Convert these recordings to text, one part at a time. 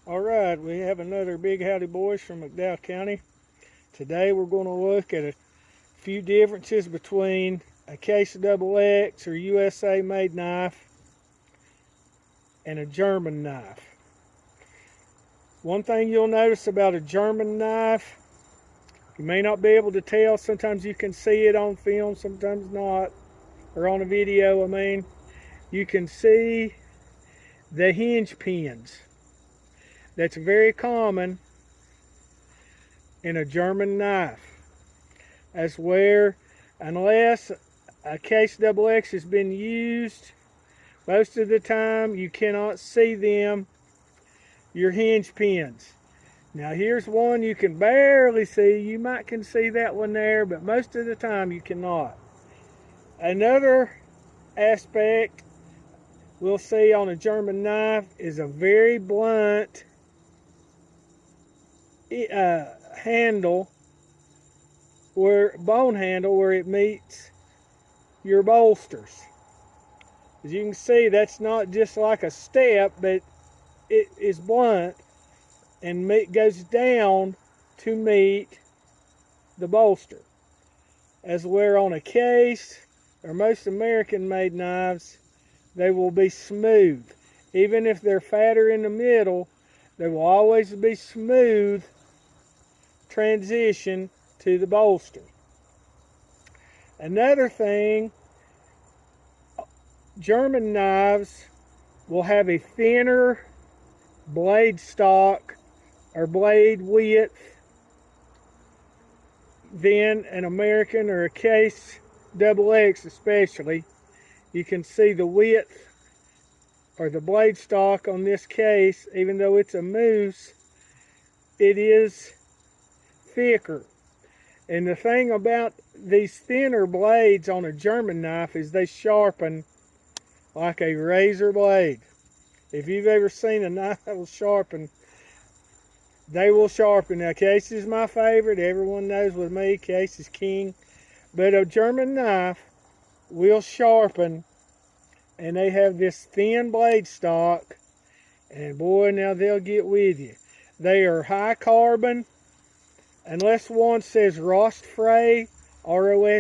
Alright, we have another Big Howdy Boys from McDowell County. Today we're going to look at a few differences between a Case XX or USA made knife and a German knife. One thing you'll notice about a German knife, you may not be able to tell. Sometimes you can see it on film, sometimes not, or on a video, I mean. You can see the hinge pins. That's very common in a German knife. That's where, unless a Case XX has been used, most of the time you cannot see them, your hinge pins. Now here's one you can barely see. You might can see that one there, but most of the time you cannot. Another aspect we'll see on a German knife is a very blunt handle, bone handle where it meets your bolsters. As you can see, that's not just like a step, but it is blunt and goes down to meet the bolster. As where on a Case or most American made knives, they will be smooth. Even if they're fatter in the middle, they will always be smooth transition to the bolster. Another thing, German knives will have a thinner blade stock or blade width than an American or a Case XX especially. You can see the width or the blade stock on this Case, even though it's a moose, it is thicker. And the thing about these thinner blades on a German knife is they sharpen like a razor blade. If you've ever seen a knife that will sharpen, they will sharpen. Now, Case is my favorite. Everyone knows with me, Case is king. But a German knife will sharpen, and they have this thin blade stock, and boy, now they'll get with you. They are high carbon, unless one says rostfrei, R-O-S-T-F-R-E-I,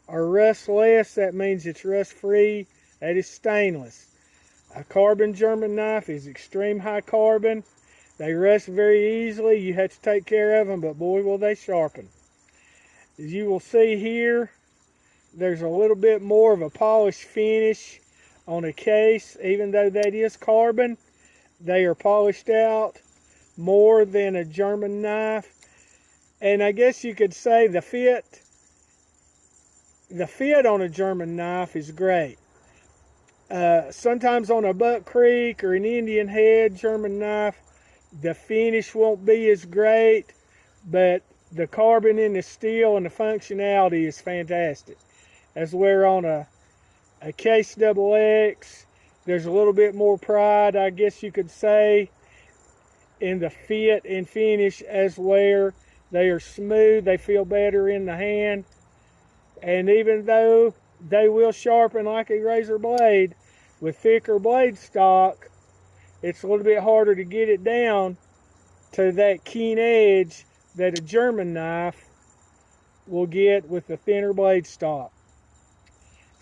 or rustless, that means it's rust free, that is stainless. A carbon German knife is extreme high carbon. They rust very easily. You have to take care of them, but boy, will they sharpen. As you will see here, there's a little bit more of a polished finish on a Case. Even though that is carbon, they are polished out more than a German knife. And I guess you could say the fit on a German knife is great. Sometimes on a Buck Creek or an Indian Head German knife, the finish won't be as great, but the carbon in the steel and the functionality is fantastic. As where on a Case XX, there's a little bit more pride, I guess you could say, in the fit and finish, as where they are smooth, they feel better in the hand. And even though they will sharpen like a razor blade, with thicker blade stock, it's a little bit harder to get it down to that keen edge that a German knife will get with the thinner blade stock.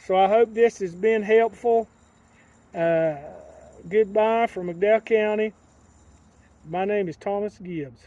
So I hope this has been helpful. Goodbye from McDowell County. My name is Thomas Gibbs.